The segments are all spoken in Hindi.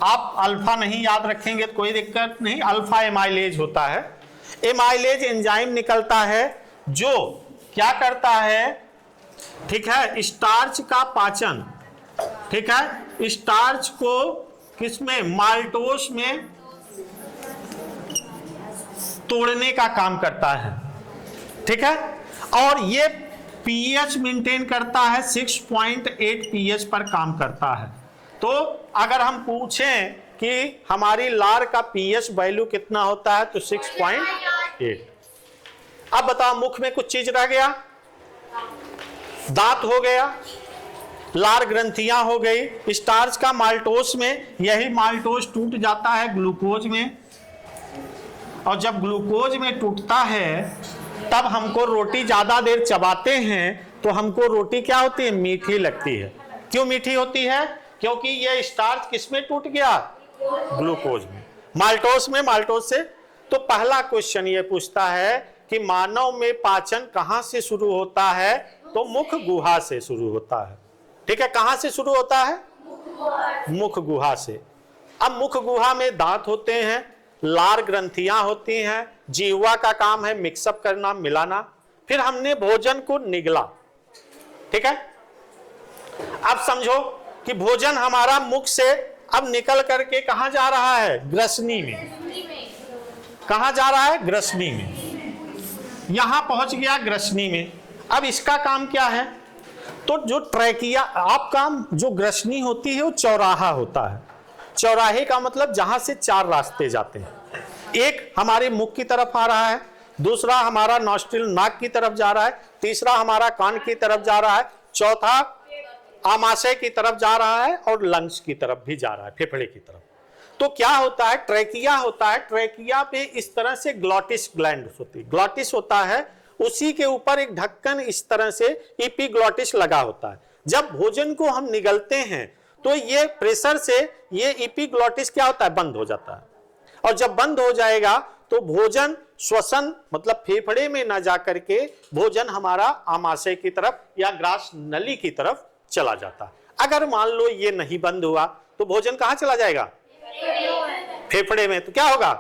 आप अल्फा नहीं याद रखेंगे तो कोई दिक्कत नहीं, अल्फा एमाइलेज होता है। एमाइलेज एंजाइम निकलता है जो क्या करता है, ठीक है, स्टार्च का पाचन, ठीक है, स्टार्च को किसमें, माल्टोस में तोड़ने का काम करता है, ठीक है। और ये पीएच मेंटेन करता है, 6.8 पीएच पर काम करता है। तो अगर हम पूछें कि हमारी लार का पीएच वैल्यू कितना होता है तो 6.8। अब बताओ, मुख में कुछ चीज रह गया, दांत हो गया, लार ग्रंथियां हो गई, स्टार्च का माल्टोस में, यही माल्टोस टूट जाता है ग्लूकोज में, और जब ग्लूकोज में टूटता है तब हमको रोटी ज्यादा देर चबाते हैं तो हमको रोटी क्या होती है, मीठी लगती है। क्यों मीठी होती है, क्योंकि ये स्टार्च किसमें टूट गया, ग्लूकोज में, माल्टोस में, माल्टोस से। तो पहला क्वेश्चन ये पूछता है कि मानव में पाचन कहां से शुरू होता है, तो मुख गुहा से शुरू होता है, ठीक है। कहां से शुरू होता है, मुख गुहा से। अब मुख गुहा में दांत होते हैं, लार ग्रंथियां होती हैं, जीवा का काम है मिक्सअप करना, मिलाना, फिर हमने भोजन को निगला, ठीक है। अब समझो कि भोजन हमारा मुख से अब निकल करके कहां जा रहा है, ग्रसनी में। कहां जा रहा है, ग्रसनी में। यहां पहुंच गया ग्रसनी में। अब इसका काम क्या है, तो जो ट्रैकिया, आपका जो ग्रसनी होती है वो चौराहा होता है। चौराहे का मतलब जहां से 4 रास्ते जाते हैं, एक हमारे मुख की तरफ आ रहा है, दूसरा हमारा नॉस्ट्रिल नाक की तरफ जा रहा है, तीसरा हमारा कान की तरफ जा रहा है, चौथा आमाशय की तरफ जा रहा है, और लंग्स की तरफ भी जा रहा है, फेफड़े की तरफ। तो क्या होता है, ट्रैकिया होता है, ट्रैकिया पे इस तरह से ग्लॉटिस ग्लैंड होती है, ग्लॉटिस होता है, उसी के ऊपर एक ढक्कन इस तरह से इपीग्लॉटिस लगा होता है। जब भोजन को हम निगलते हैं तो ये प्रेशर से ये इपीग्लॉटिस क्या होता है, बंद हो जाता है, और जब बंद हो जाएगा तो भोजन श्वसन मतलब फेफड़े में ना जाकर के भोजन हमारा आमाशय की तरफ या ग्रास नली की तरफ चला जाता है। अगर मान लो ये नहीं बंद हुआ तो भोजन कहां चला जाएगा, फेफड़े में। तो क्या होगा,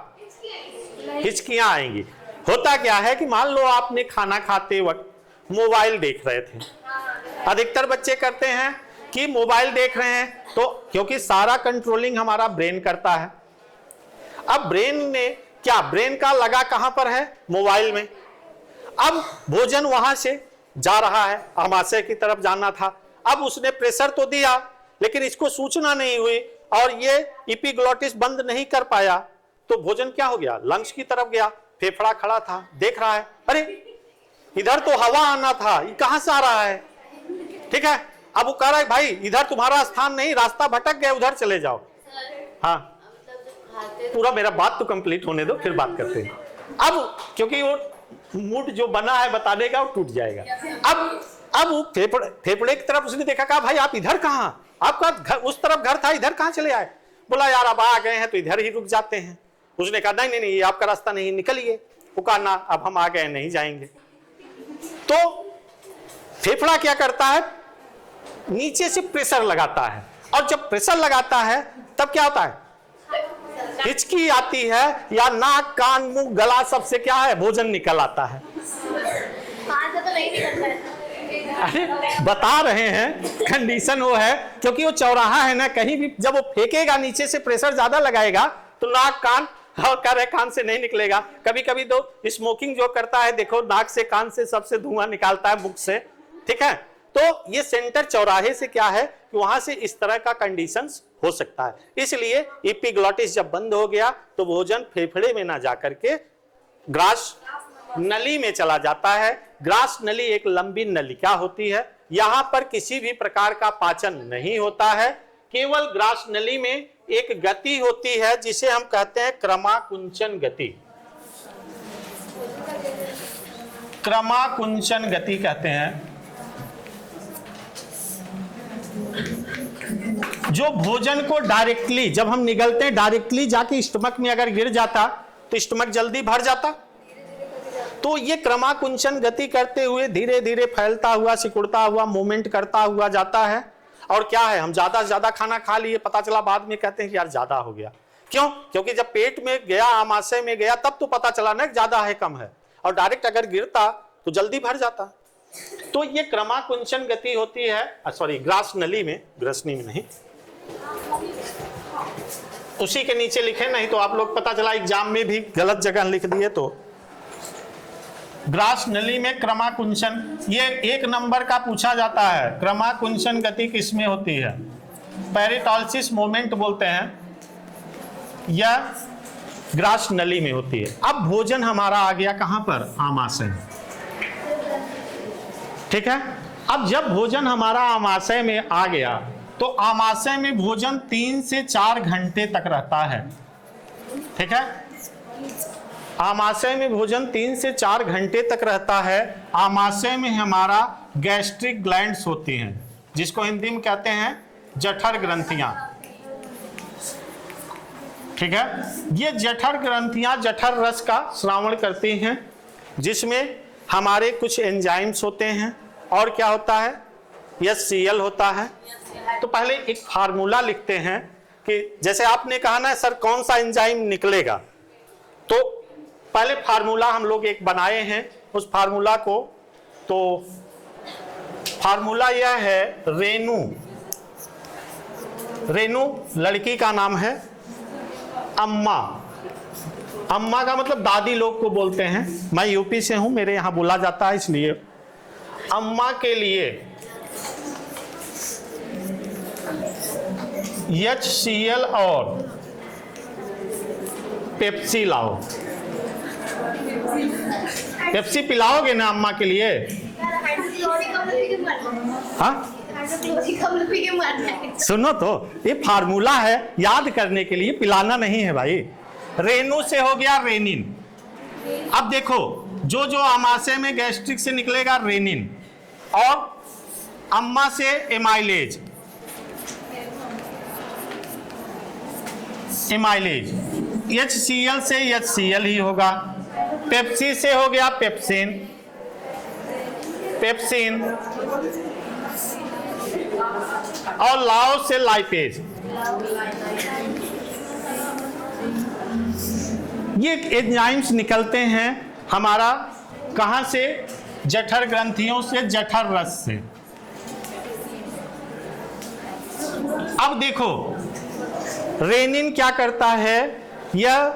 हिचकियां आएंगी। होता क्या है कि मान लो आपने खाना खाते वक्त मोबाइल देख रहे थे, अधिकतर बच्चे करते हैं कि मोबाइल देख रहे हैं, तो क्योंकि सारा कंट्रोलिंग हमारा ब्रेन करता है। अब ब्रेन ने क्या, ब्रेन का लगा कहां पर है, मोबाइल में। अब भोजन वहां से जा रहा है, आमाशय की तरफ जाना था, अब उसने प्रेशर तो दिया लेकिन इसको सूचना नहीं हुई और ये इपीग्लॉटिस बंद नहीं कर पाया, तो भोजन क्या हो गया, लंग्स की तरफ गया। फेफड़ा खड़ा था, देख रहा है, अरे इधर तो हवा आना था, ये कहां से आ रहा है, ठीक है। अब वो कह रहा है भाई इधर तुम्हारा स्थान नहीं, रास्ता भटक गया, उधर चले जाओ। हाँ, पूरा मेरा बात तो कंप्लीट होने दो, फिर बात करते हैं। अब क्योंकि वो मूड जो बना है बताने का वो टूट जाएगा। अब वो फेफड़े की तरफ उसने देखा, कहा भाई आप इधर कहां, आपका घर उस तरफ घर था, इधर कहां चले आए। बोला यार अब आ गए हैं तो इधर ही रुक जाते हैं। उसने कहा नहीं नहीं नहीं, ये आपका रास्ता नहीं, निकलिए। वो कहा ना, अब हम आ गए, नहीं जाएंगे। तो फेफड़ा क्या करता है, नीचे से प्रेशर लगाता है, और जब प्रेशर लगाता है तब क्या होता है, हिचकी आती है, या नाक कान मुंह गला सबसे क्या है, भोजन निकल आता है। अरे बता रहे हैं, कंडीशन वो है क्योंकि वो चौराहा है ना, कहीं भी जब वो फेंकेगा नीचे से प्रेशर ज्यादा लगाएगा तो नाक कान, और कह रहे कान से नहीं निकलेगा। कभी कभी तो स्मोकिंग जो करता है देखो, नाक से कान से सबसे धुआं निकालता है, मुख से, ठीक है। तो ये सेंटर चौराहे से क्या है कि वहां से इस तरह का कंडीशंस हो सकता है। इसलिए इपीग्लॉटिस जब बंद हो गया तो भोजन फेफड़े में ना जाकर के ग्रास नली में चला जाता है। ग्रास नली एक लंबी नली क्या होती है, यहां पर किसी भी प्रकार का पाचन नहीं होता है, केवल ग्रास नली में एक गति होती है जिसे हम कहते हैं क्रमाकुंचन गति। क्रमाकुंचन गति कहते हैं। जो भोजन को डायरेक्टली जब हम निगलते हैं, डायरेक्टली जाके स्टमक में अगर गिर जाता तो स्टमक जल्दी भर जाता। तो ये क्रमाकुंचन गति करते हुए धीरे धीरे फैलता हुआ, सिकुड़ता हुआ, मूवमेंट करता हुआ जाता है, और क्या है, हम ज्यादा से ज्यादा खाना खा लिए, पता चला बाद में कहते हैं कि यार ज्यादा हो गया। क्यों? क्योंकि जब पेट में गया, आमाशय में गया, तब तो पता चला ना ज्यादा है कम है, और डायरेक्ट अगर गिरता तो जल्दी भर जाता। तो ये क्रमाकुंचन गति होती है, सॉरी ग्रास नली में, ग्रसनी में नहीं, उसी के नीचे लिखे, नहीं तो आप लोग पता चला एग्जाम में भी गलत जगह लिख दिए। तो ग्रास नली में क्रमाकुंचन, ये 1 नंबर का पूछा जाता है, क्रमाकुंचन गति किसमें होती है? पेरिटॉलसिस मोमेंट बोलते हैं, या ग्रास नली में होती है। अब भोजन हमारा आ गया कहां पर? आमाशय। ठीक है, अब जब भोजन हमारा आमाशय में आ गया तो आमाशय में भोजन 3 से 4 घंटे तक रहता है। ठीक है, आमाशय में भोजन 3 से 4 घंटे तक रहता है। आमाशय में हमारा गैस्ट्रिक ग्लैंड्स होती हैं, जिसको हिंदी में कहते हैं जठर ग्रंथियां। ठीक है, ये जठर ग्रंथियां जठर रस का श्रावण करती हैं, जिसमें हमारे कुछ एंजाइम्स होते हैं, और क्या होता है? HCl होता है। तो पहले एक फार्मूला लिखते हैं कि जैसे आपने कहा ना सर कौन सा एंजाइम निकलेगा, तो पहले फार्मूला हम लोग एक बनाए हैं, उस फार्मूला को, तो फार्मूला यह है रेणु। रेणु लड़की का नाम है, अम्मा, अम्मा का मतलब दादी लोग को बोलते हैं, मैं यूपी से हूं, मेरे यहां बोला जाता है, इसलिए अम्मा के लिए HCl और पेप्सी लाओ। पेप्सी पिलाओगे ना अम्मा के लिए? हाँ, सुनो तो, ये फार्मूला है याद करने के लिए, पिलाना नहीं है भाई। रेणु से हो गया रेनिन। अब देखो जो जो आमाशय में गैस्ट्रिक से निकलेगा रेनिन, और अम्मा से एमाइलेज, एमाइलेज, HCl से HCl ही होगा, पेप्सी से हो गया पेप्सिन, पेप्सिन, और लाओ से लाइपेज। ये एंजाइम्स निकलते हैं हमारा कहां से? जठर ग्रंथियों से, जठर रस से। अब देखो रेनिन क्या करता है, यह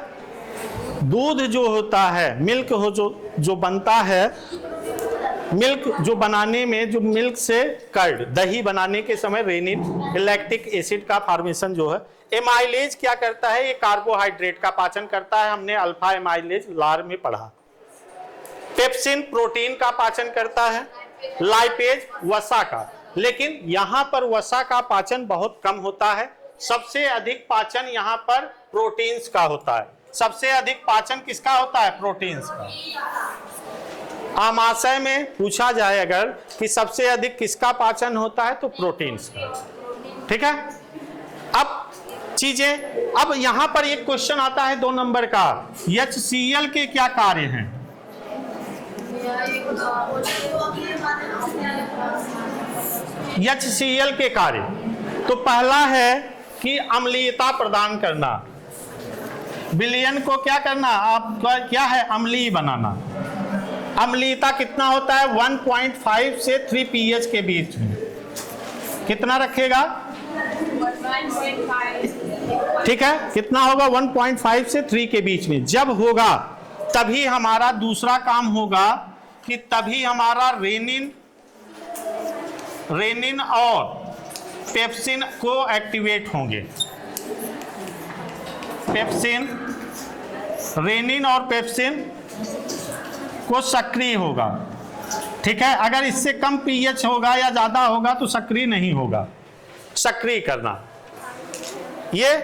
दूध जो होता है, मिल्क हो जो बनता है, मिल्क जो बनाने में, जो मिल्क से कर्ड, दही बनाने के समय रेनिन लैक्टिक एसिड का फॉर्मेशन जो है। एमाइलेज क्या करता है? ये कार्बोहाइड्रेट का पाचन करता है, हमने अल्फा एमाइलेज लार में पढ़ा। पेप्सिन प्रोटीन का पाचन करता है, लाइपेज वसा का, लेकिन यहां पर वसा का पाचन बहुत कम होता है। सबसे अधिक पाचन यहां पर प्रोटीन्स का होता है। सबसे अधिक पाचन किसका होता है? प्रोटीन्स का। आमाशय में पूछा जाए अगर कि सबसे अधिक किसका पाचन होता है, तो प्रोटीन्स का। ठीक है, अब चीजें, अब यहां पर एक क्वेश्चन आता है 2 नंबर का, HCl के क्या कार्य हैं? HCl के कार्य, तो पहला है कि अम्लीयता प्रदान करना, विलयन को क्या करना, आपका क्या है? अम्लीय बनाना। अम्लीयता कितना होता है? 1.5 से 3 pH के बीच में। कितना रखेगा? ठीक है, कितना होगा? 1.5 से 3 के बीच में। जब होगा तभी हमारा दूसरा काम होगा कि तभी हमारा रेनिन और पेप्सिन को एक्टिवेट होंगे। पेप्सिन, रेनिन और पेप्सिन को सक्रिय होगा। ठीक है, अगर इससे कम पीएच होगा या ज्यादा होगा तो सक्रिय नहीं होगा। सक्रिय करना, ये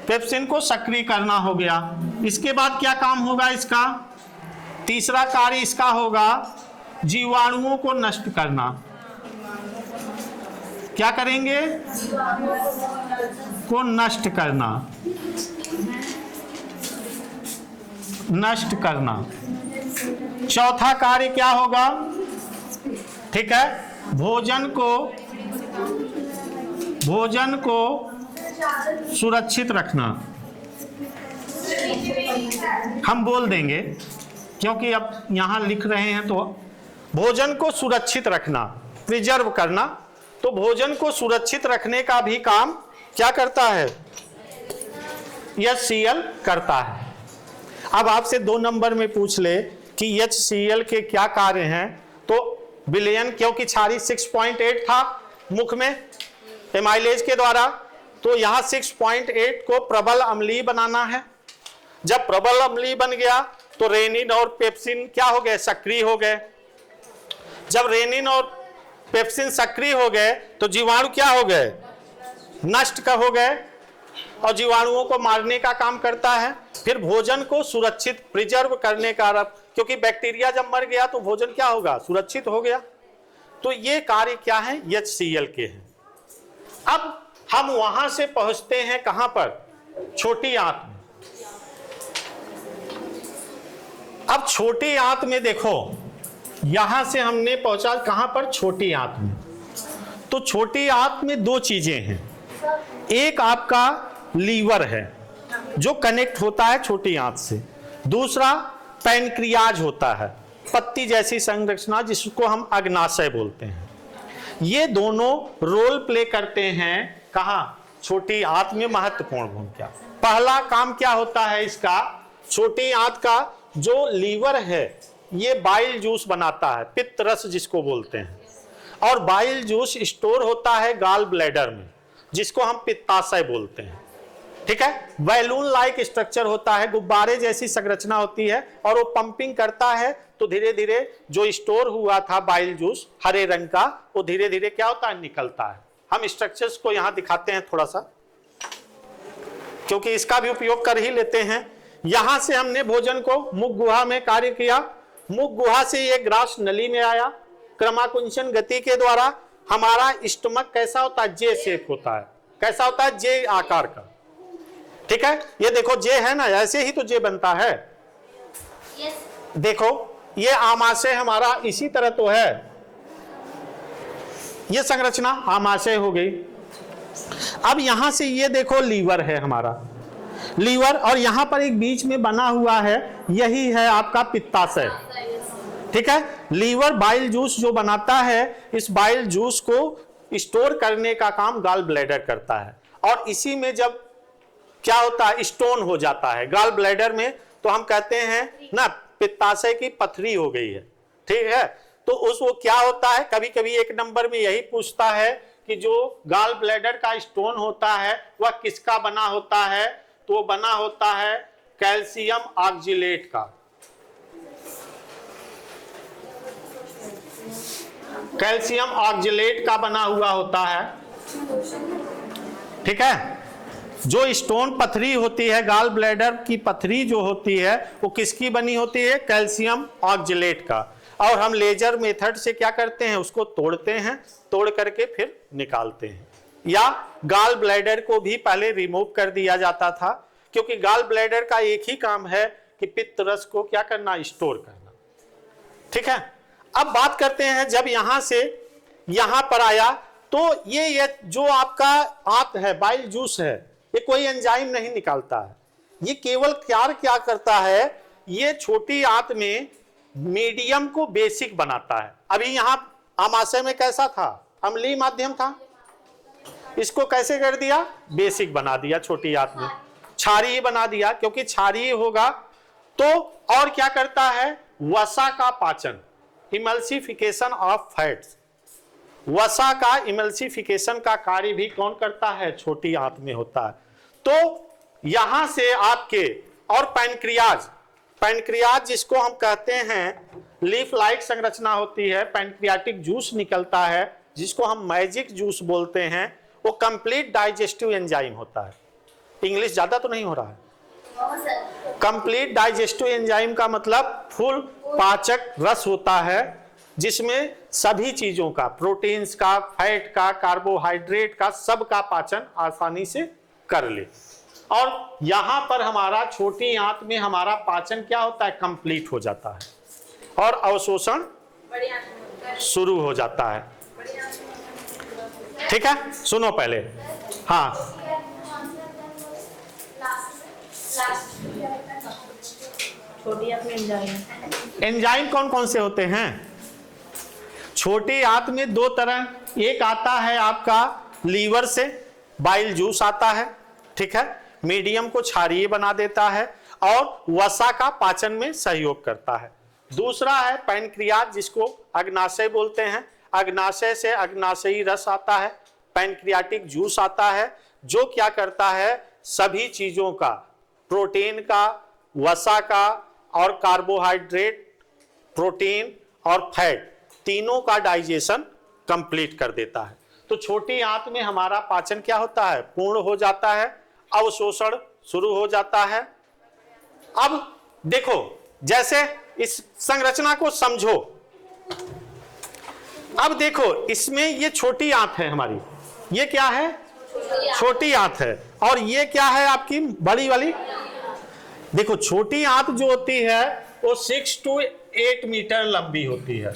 पेप्सिन को सक्रिय करना हो गया। इसके बाद क्या काम होगा इसका? तीसरा कार्य इसका होगा जीवाणुओं को नष्ट करना। क्या करेंगे? को नष्ट करना, नष्ट करना। चौथा कार्य क्या होगा? ठीक है, भोजन को भोजन को सुरक्षित रखना। हम बोल देंगे क्योंकि अब यहां लिख रहे हैं, तो भोजन को सुरक्षित रखना, प्रिजर्व करना। तो भोजन को सुरक्षित रखने का भी काम क्या करता है? HCl करता है। अब आपसे 2 नंबर में पूछ ले कि HCl के क्या कार्य हैं, तो विलयन, क्योंकि क्षारीय 6.8 था मुख में एमाइलेज के द्वारा, तो यहाँ 6.8 को प्रबल अम्लीय बनाना है। जब प्रबल अम्लीय बन गया तो रेनिन और पेप्सिन क्या हो गए? सक्रिय हो गए। जब रेनिन और पेप्सिन सक्रिय हो गए तो जीवाणु क्या हो गए? नष्ट का हो गए और जीवाणुओं को मारने का काम करता है। फिर भोजन को सुरक्षित प्रिजर्व करने का, क्योंकि बैक्टीरिया जब मर गया तो भोजन क्या होगा? सुरक्षित हो गया। तो ये कार्य क्या है? HCl के हैं। अब हम वहां से पहुंचते हैं कहां पर? छोटी आंत में। अब छोटी आंत में देखो, यहां से हमने पहुंचा कहां पर? छोटी आंत में। तो छोटी आंत में 2 चीजें हैं। एक आपका लीवर है जो कनेक्ट होता है छोटी आंत से, दूसरा पैनक्रियाज होता है, पत्ती जैसी संरचना जिसको हम अग्नाशय बोलते हैं। ये दोनों रोल प्ले करते हैं कहां? छोटी आंत में महत्वपूर्ण भूमिका। पहला काम क्या होता है इसका? छोटी आंत का जो लीवर है ये बाइल जूस बनाता है, पित्त रस जिसको बोलते हैं, और बाइल जूस स्टोर होता है गाल ब्लैडर में जिसको हम पित्ताशय बोलते हैं। ठीक है, बैलून लाइक स्ट्रक्चर होता है, गुब्बारे जैसी संरचना होती है, और वो पंपिंग करता है तो धीरे धीरे जो स्टोर हुआ था बाइल जूस हरे रंग का, वो धीरे धीरे क्या होता है? निकलता है। हम स्ट्रक्चर्स को यहां दिखाते हैं थोड़ा सा, क्योंकि इसका भी उपयोग कर ही लेते हैं। यहां से हमने भोजन को मुख गुहा में कार्य किया, मुख गुहा से ये ग्रास नली में आया, क्रमाकुंचन गति के द्वारा हमारा स्टमक कैसा होता है? जे शेप होता है। कैसा होता है? जे आकार का। ठीक है, ये देखो जे है ना, ऐसे ही तो जे बनता है। देखो ये आमाशय हमारा इसी तरह तो है, ये संरचना आमाशय हो गई। अब यहां से ये देखो लीवर है हमारा, लीवर, और यहां पर एक बीच में बना हुआ है, यही है आपका पित्ताशय। ठीक है, लीवर बाइल जूस जो बनाता है, इस बाइल जूस को स्टोर करने का काम गाल ब्लैडर करता है, और इसी में जब क्या होता है? स्टोन हो जाता है गाल ब्लैडर में, तो हम कहते हैं ना पित्ताशय की पथरी हो गई है। ठीक है, तो उस वो क्या होता है? कभी कभी 1 नंबर में यही पूछता है कि जो गाल ब्लैडर का स्टोन होता है वह किसका बना होता है? तो बना होता है कैल्शियम ऑक्जिलेट का। कैल्शियम ऑक्जिलेट का बना हुआ होता है। ठीक है, जो स्टोन पथरी होती है, गाल ब्लैडर की पथरी जो होती है, वो किसकी बनी होती है? कैल्शियम ऑक्जिलेट का। और हम लेजर मेथड से क्या करते हैं? उसको तोड़ते हैं, तोड़ करके फिर निकालते हैं। या गाल ब्लैडर को भी पहले रिमूव कर दिया जाता था, क्योंकि गाल ब्लैडर का एक ही काम है कि पित्त रस को क्या करना? स्टोर करना। ठीक है, अब बात करते हैं, जब यहां से यहां पर आया तो ये जो आपका आंत है, बाइल जूस है, ये कोई एंजाइम नहीं निकालता है। ये केवल क्या करता है? ये छोटी आंत में मीडियम को बेसिक बनाता है। अभी यहां आमाशय में कैसा था? अम्लीय माध्यम था, इसको कैसे कर दिया? बेसिक बना दिया। छोटी आंत में क्षारीय बना दिया, क्योंकि क्षारीय होगा तो और क्या करता है? वसा का पाचन, इमल्सिफिकेशन ऑफ फैट्स। वसा का इमल्सिफिकेशन का कार्य भी कौन करता है? छोटी आंत में होता है। तो यहां से आपके और पैनक्रियाज, पैनक्रियाज जिसको हम कहते हैं लीफ लाइक संरचना होती है, पैनक्रियाटिक जूस निकलता है जिसको हम मैजिक जूस बोलते हैं, वो कंप्लीट डाइजेस्टिव एंजाइम होता है। इंग्लिश ज्यादा तो नहीं हो रहा है? कंप्लीट डाइजेस्टिव एंजाइम का मतलब फुल पाचक रस होता है, जिसमें सभी चीजों का, प्रोटीन्स का, फैट का, कार्बोहाइड्रेट का, सब का पाचन आसानी से कर ले। और यहां पर हमारा छोटी आंत में हमारा पाचन क्या होता है? कंप्लीट हो जाता है और अवशोषण शुरू हो जाता है। ठीक है, सुनो पहले। हाँ, छोटी आंत में एंजाइम। एंजाइम कौन कौन से होते हैं? छोटी आंत में दो तरह, एक आता है आपका लीवर से, बाइल जूस आता है, ठीक है, मीडियम को क्षारीय बना देता है और वसा का पाचन में सहयोग करता है। दूसरा है पैनक्रियाज, जिसको अग्नाशय बोलते हैं। अग्नाशय से अग्नाशयी रस आता है, पैनक्रियाटिक जूस आता है, जो क्या करता है, सभी चीजों का, प्रोटीन का, वसा का और कार्बोहाइड्रेट, प्रोटीन और फैट, तीनों का डाइजेशन कंप्लीट कर देता है। तो छोटी आंत में हमारा पाचन क्या होता है, पूर्ण हो जाता है, अवशोषण शुरू हो जाता है। अब देखो, जैसे इस संरचना को समझो। अब देखो, इसमें ये छोटी आंत है हमारी, ये क्या है, छोटी आंत है, और ये क्या है आपकी बड़ी वाली। देखो, छोटी आंत जो होती है वो 6 to 8 मीटर लंबी होती है।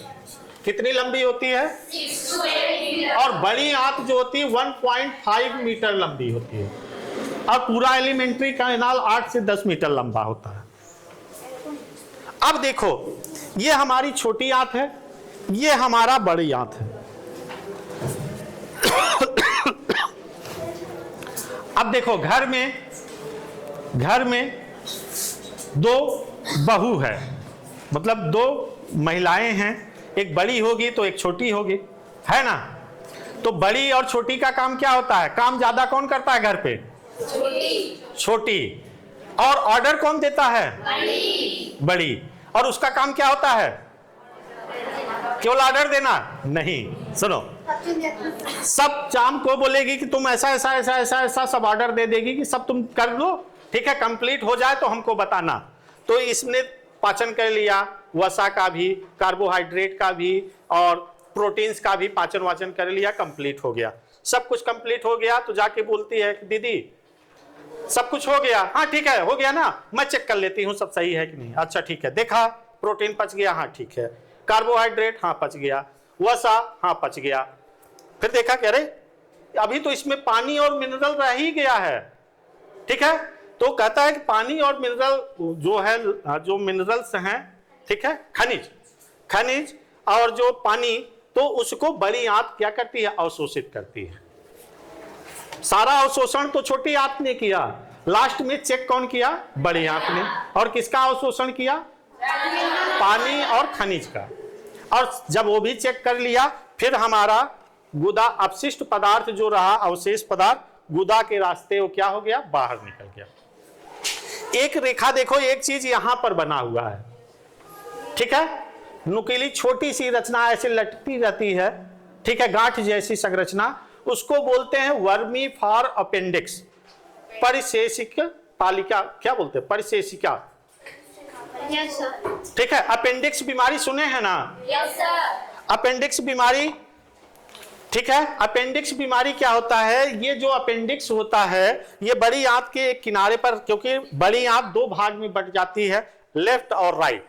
कितनी लंबी होती है? 6 to 8 मीटर। और बड़ी आंत जो होती है 1.5 मीटर लंबी होती है। और पूरा एलिमेंट्री कैनाल 8 से 10 मीटर लंबा होता है। अब देखो, ये हमारी छोटी आंत है, ये हमारा बड़ी आंत है। अब देखो, घर में दो बहू है, मतलब दो महिलाएं हैं, एक बड़ी होगी तो एक छोटी होगी, है ना। तो बड़ी और छोटी का काम क्या होता है, काम ज्यादा कौन करता है घर पे? छोटी। और ऑर्डर कौन देता है? बड़ी। और उसका काम क्या होता है? केवल ऑर्डर देना नहीं, सुनो, सब शाम को बोलेगी कि तुम ऐसा ऐसा ऐसा ऐसा ऐसा सब ऑर्डर दे देगी कि सब तुम कर लो, ठीक है, कंप्लीट हो जाए तो हमको बताना। तो इसने पाचन कर लिया, वसा का भी, कार्बोहाइड्रेट का भी और प्रोटीन्स का भी पाचन वाचन कर लिया, कंप्लीट हो गया। सब कुछ कंप्लीट हो गया तो जाके बोलती है कि दीदी सब कुछ हो गया। हाँ ठीक है, हो गया ना, मैं चेक कर लेती हूँ सब सही है कि नहीं। अच्छा ठीक है, देखा प्रोटीन पच गया, हाँ ठीक है, कार्बोहाइड्रेट हाँ पच गया, वसा हाँ पच गया। फिर देखा कि अरे अभी तो इसमें पानी और मिनरल रह ही गया है, ठीक है। तो कहता है कि पानी और मिनरल जो है, जो मिनरल्स हैं, ठीक है, खनिज और जो पानी, तो उसको बड़ी आंत क्या करती है, अवशोषित करती है। सारा अवशोषण तो छोटी आंत ने किया, लास्ट में चेक कौन किया, बड़ी आंत ने। और किसका अवशोषण किया, पानी और खनिज का। और जब वो भी चेक कर लिया, फिर हमारा गुदा अपशिष्ट पदार्थ जो रहा, अवशेष पदार्थ, गुदा के रास्ते वो क्या हो गया, बाहर निकल गया। एक रेखा देखो, एक चीज यहां पर बना हुआ है, ठीक है, नुकीली छोटी सी रचना ऐसे लटकती रहती है, ठीक है, गांठ जैसी संरचना, उसको बोलते हैं वर्मीफार अपेंडिक्स, परिशेषिक तालिका, क्या बोलते हैं, परिशेषिका, ठीक है। अपेंडिक्स बीमारी सुने हैं ना? अपेंडिक्स बीमारी, ठीक है। अपेंडिक्स बीमारी क्या होता है, ये जो अपेंडिक्स होता है ये बड़ी आंत के एक किनारे पर, क्योंकि बड़ी आंत दो भाग में बट जाती है, लेफ्ट और राइट,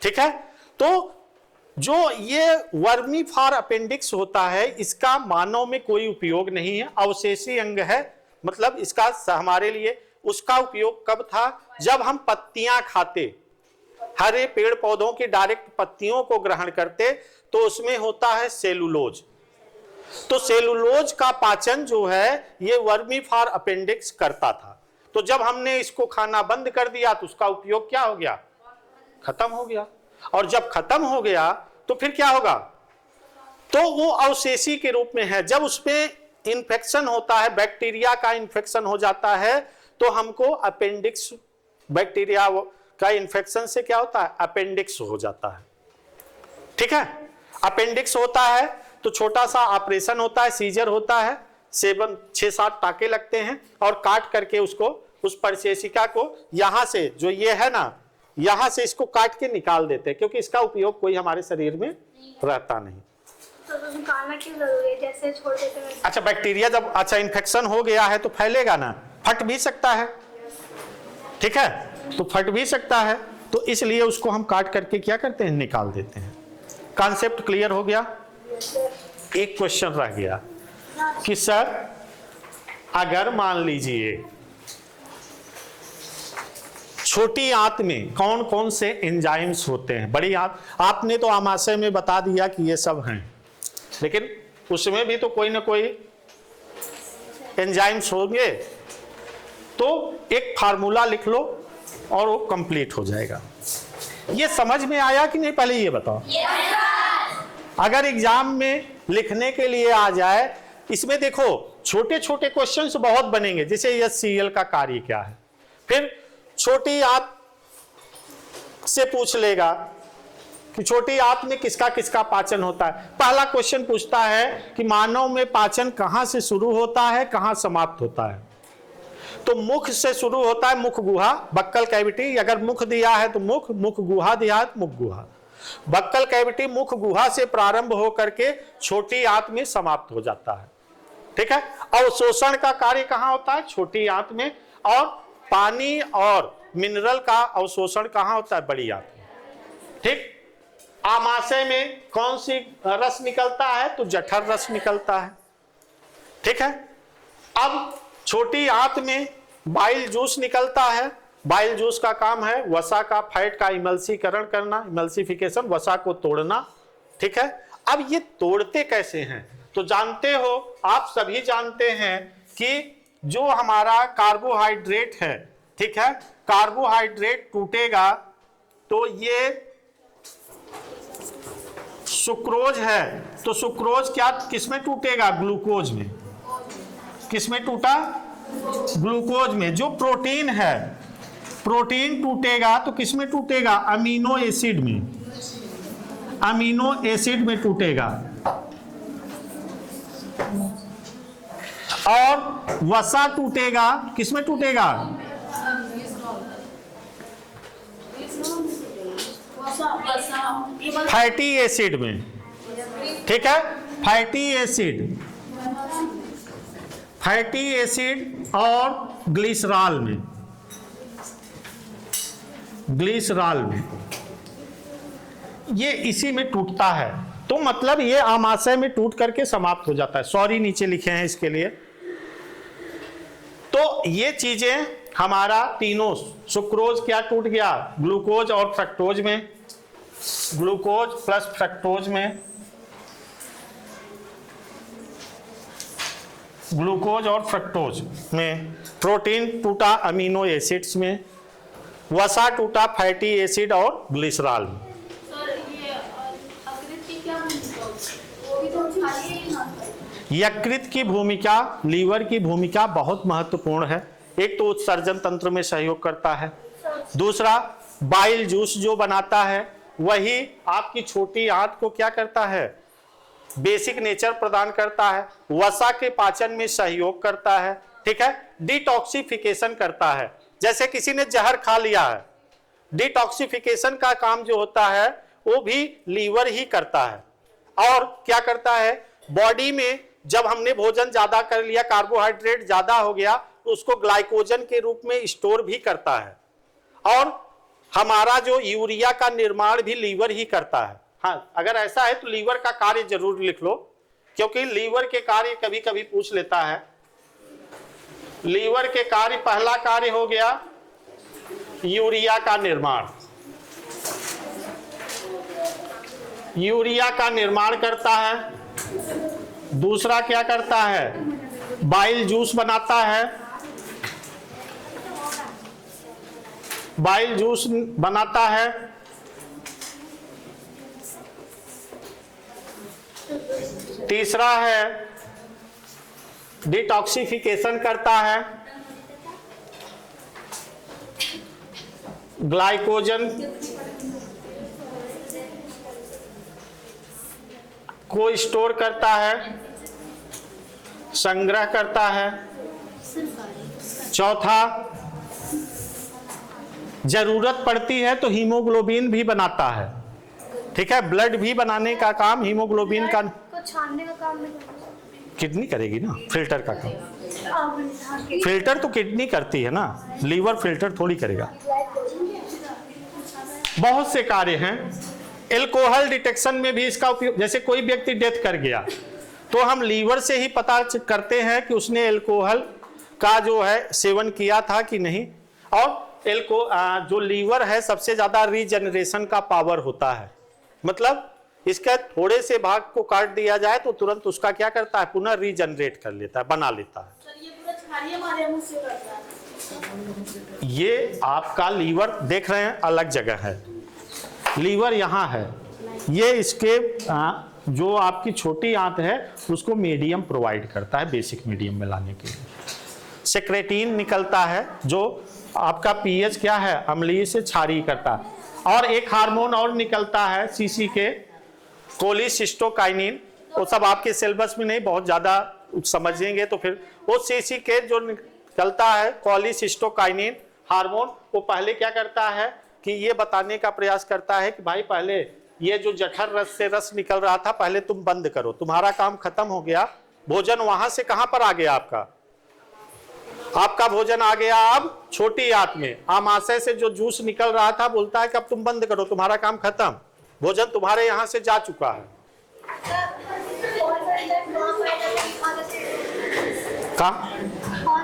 ठीक है। तो जो ये वर्मीफार अपेंडिक्स होता है, इसका मानव में कोई उपयोग नहीं है, अवशेषी अंग है, मतलब इसका हमारे लिए उसका उपयोग कब था, जब हम पत्तियां खाते, हरे पेड़ पौधों की डायरेक्ट पत्तियों को ग्रहण करते, तो उसमें होता है सेलुलोज। तो सेलुलोज का पाचन जो है ये वर्मीफार अपेंडिक्स करता था। तो जब हमने इसको खाना बंद कर दिया तो उसका उपयोग क्या हो गया, खत्म हो गया। और जब खत्म हो गया तो फिर क्या होगा, तो वो अवशेषी के रूप में है। जब उसमें इंफेक्शन होता है, बैक्टीरिया का इंफेक्शन हो जाता है, तो हमको अपेंडिक्स, बैक्टीरिया का इंफेक्शन से क्या होता है, अपेंडिक्स हो जाता है, ठीक है। अपेंडिक्स होता है तो छोटा सा ऑपरेशन होता है, सीजर होता है, 6-7 टाके लगते हैं और काट करके उसको, उस परिशेषिका को यहां से, जो ये है ना, यहां से इसको काट के निकाल देते हैं, क्योंकि इसका उपयोग कोई हमारे शरीर में रहता नहीं। तो निकालना क्यों जरूरी है, जैसे छोड़ देते हैं? अच्छा, बैक्टीरिया जब, अच्छा इन्फेक्शन हो गया है तो फैलेगा ना, फट भी सकता है, ठीक है, तो फट भी सकता है, तो इसलिए उसको हम काट करके क्या करते हैं, निकाल देते हैं। कॉन्सेप्ट क्लियर हो गया? एक क्वेश्चन रह गया, कि सर अगर मान लीजिए छोटी आंत में कौन कौन से एंजाइम्स होते हैं, बड़ी आंत आपने तो आमाशय में बता दिया कि ये सब हैं, लेकिन उसमें भी तो कोई ना कोई एंजाइम्स होंगे, तो एक फार्मूला लिख लो और वो कंप्लीट हो जाएगा। ये समझ में आया कि नहीं, पहले ये बताओ। अगर एग्जाम में लिखने के लिए आ जाए, इसमें देखो छोटे छोटे क्वेश्चंस बहुत बनेंगे, जैसे HCl का कार्य क्या है, फिर छोटी आंत से पूछ लेगा कि छोटी आंत में किसका किसका पाचन होता है। पहला क्वेश्चन पूछता है कि मानव में पाचन कहां से शुरू होता है, कहां समाप्त होता है। तो मुख से शुरू होता है, मुख गुहा, बक्कल कैविटी। अगर मुख दिया है तो मुख, मुख गुहा दिया है तो मुख गुहा। बक्कल कैविटी मुख गुहा से प्रारंभ होकर के छोटी आंत में समाप्त हो जाता है। ठीक है। अवशोषण का कार्य कहां होता है, छोटी आंत में, और पानी और मिनरल का अवशोषण कहां होता है, बड़ी आंत में। ठीक। आमाशय में कौन सी रस निकलता है, तो जठर रस निकलता है। ठीक है। अब छोटी आंत में बाइल जूस निकलता है। बाइल जूस का काम है वसा का, फैट का इमल्सीकरण करना, इमल्सिफिकेशन, वसा को तोड़ना। ठीक है। अब ये तोड़ते कैसे हैं, तो जानते हो, आप सभी जानते हैं कि जो हमारा कार्बोहाइड्रेट है, ठीक है, कार्बोहाइड्रेट टूटेगा तो ये सुक्रोज है, तो सुक्रोज क्या किसमें टूटेगा, ग्लूकोज में। किसमें टूटा, ग्लूकोज में। जो प्रोटीन है, प्रोटीन टूटेगा तो किसमें टूटेगा, अमीनो एसिड में, अमीनो एसिड में टूटेगा। और वसा टूटेगा, किसमें टूटेगा, फैटी एसिड में। ठीक है। फैटी एसिड, फैटी एसिड और ग्लिसरॉल में, ग्लिसरॉल में, ये इसी में टूटता है। तो मतलब ये आमाशय में टूट करके समाप्त हो जाता है। सॉरी नीचे लिखे हैं इसके लिए। तो ये चीजें हमारा तीनों, सुक्रोज क्या टूट गया, ग्लूकोज और फ्रक्टोज में, ग्लूकोज प्लस फ्रक्टोज में, ग्लूकोज और फ्रक्टोज में, प्रोटीन टूटा अमीनो एसिड्स में, वसा टूटा फैटी एसिड और ग्लिसरॉल में। यकृत की भूमिका, लीवर की भूमिका बहुत महत्वपूर्ण है। एक तो उत्सर्जन तंत्र में सहयोग करता है, दूसरा बाइल जूस जो बनाता है वही आपकी छोटी आंत को क्या करता है, बेसिक नेचर प्रदान करता है, वसा के पाचन में सहयोग करता है। ठीक है। डिटॉक्सिफिकेशन करता है, जैसे किसी ने जहर खा लिया है, डिटॉक्सिफिकेशन का काम जो होता है वो भी लीवर ही करता है। और क्या करता है, बॉडी में जब हमने भोजन ज्यादा कर लिया, कार्बोहाइड्रेट ज्यादा हो गया, तो उसको ग्लाइकोजन के रूप में स्टोर भी करता है। और हमारा जो यूरिया का निर्माण भी लीवर ही करता है। हाँ, अगर ऐसा है तो लीवर का कार्य जरूर लिख लो, क्योंकि लीवर के कार्य कभी कभी पूछ लेता है। लीवर के कार्य, पहला कार्य हो गया यूरिया का निर्माण, यूरिया का निर्माण करता है। दूसरा क्या करता है, बाइल जूस बनाता है, बाइल जूस बनाता है। तीसरा है डिटॉक्सिफिकेशन करता है, ग्लाइकोजन को स्टोर करता है, संग्रह करता है। चौथा, जरूरत पड़ती है तो हीमोग्लोबिन भी बनाता है। ठीक है। ब्लड भी बनाने का काम हीमोग्लोबिन का, छानने का काम नहीं, किडनी करेगी ना, फिल्टर का काम। फिल्टर तो किडनी करती है ना, लीवर फिल्टर थोड़ी करेगा। बहुत से कार्य हैं। एल्कोहल डिटेक्शन में भी इसका उपयोग, जैसे कोई व्यक्ति डेथ कर गया तो हम लीवर से ही पता करते हैं कि उसने अल्कोहल का जो है सेवन किया था कि नहीं। और जो लीवर है सबसे ज्यादा रीजनरेशन का पावर होता है, मतलब इसके थोड़े से भाग को काट दिया जाए तो तुरंत उसका क्या करता है, पुनः रीजनरेट कर लेता है, बना लेता है। सर ये पूरा छालिया हमारे मुंह से करता है। ये आपका लीवर देख रहे हैं अलग जगह है, लीवर यहाँ है, ये इसके जो आपकी छोटी आंत है उसको मीडियम प्रोवाइड करता है बेसिक मीडियम में लाने के लिए। सेक्रेटिन निकलता है जो आपका पीएच क्या है, अम्लीय से क्षारीय करता है। और एक हार्मोन और निकलता है सीसीके, कोलिसिस्टोकाइनिन, वो सब आपके सिलेबस में नहीं, बहुत ज्यादा समझेंगे तो फिर वो सीसीके जो निकलता है कोलिसिस्टोकाइनिन हार्मोन, वो पहले क्या करता है कि ये बताने का प्रयास करता है कि भाई पहले ये जो जठर रस से रस निकल रहा था पहले तुम बंद करो, तुम्हारा काम खत्म हो गया। भोजन वहां से कहां पर आ गया, आपका भोजन आ गया अब छोटी आंत में, आमाशय से जो जूस निकल रहा था बोलता है कि अब तुम बंद करो, तुम्हारा काम खत्म, भोजन तुम्हारे यहां से जा चुका है। कौन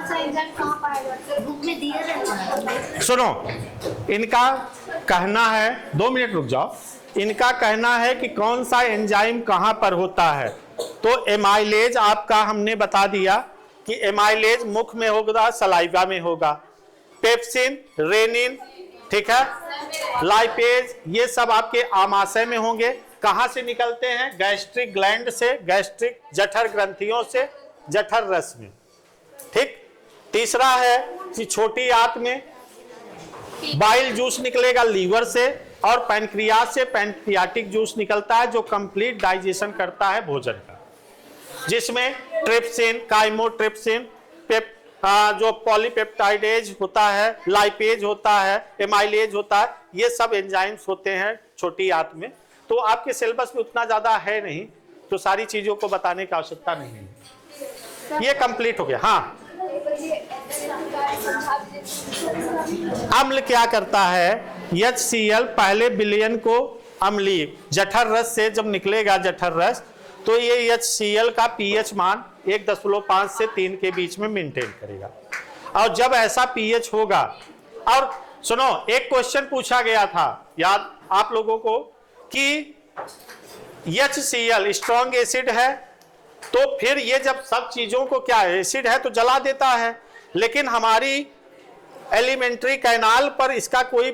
सा एंजाइम कहाँ पाया जाता है? बुक में दिया रहता है। सुनो, इनका कहना है, 2 मिनट रुक जाओ, इनका कहना है कि कौन सा एंजाइम कहां पर होता है। तो एमाइलेज आपका हमने बता दिया कि एमाइलेज मुख में होगा, सलाइवा में होगा, पेप्सिन, रेनिन, ठीक है, लाइपेज, ये सब आपके आमाशय में होंगे। कहां से निकलते हैं, गैस्ट्रिक ग्लैंड से, गैस्ट्रिक जठर ग्रंथियों से, जठर रस में, ठीक। तीसरा है कि छोटी आंत में बाइल जूस निकलेगा लीवर से, और पैनक्रियास से पैनक्रियाटिक जूस निकलता है जो कंप्लीट डाइजेशन करता है भोजन का, जिसमें ट्रिप्सिन, काइमोट्रिप्सिन, जो पॉलीपेप्टाइडेज होता है, लाइपेज होता है, एमाइलेज होता है, ये सब एंजाइम्स होते हैं छोटी आंत में। तो आपके सिलेबस में उतना ज्यादा है नहीं, तो सारी चीजों को बताने की आवश्यकता नहीं है। ये कंप्लीट हो गया। हाँ, अम्ल क्या करता है, HCl पहले विलयन को अम्लीय जठर रस से जब निकलेगा जठर रस, तो ये HCl का पीएच मान 1.5 से 3 के बीच में मेंटेन करेगा। और जब ऐसा पीएच होगा, और सुनो, एक क्वेश्चन पूछा गया था याद आप लोगों को कि HCl स्ट्रॉन्ग एसिड है, तो फिर ये जब सब चीजों को क्या एसिड है तो जला देता है, लेकिन हमारी एलिमेंट्री कैनाल पर इसका कोई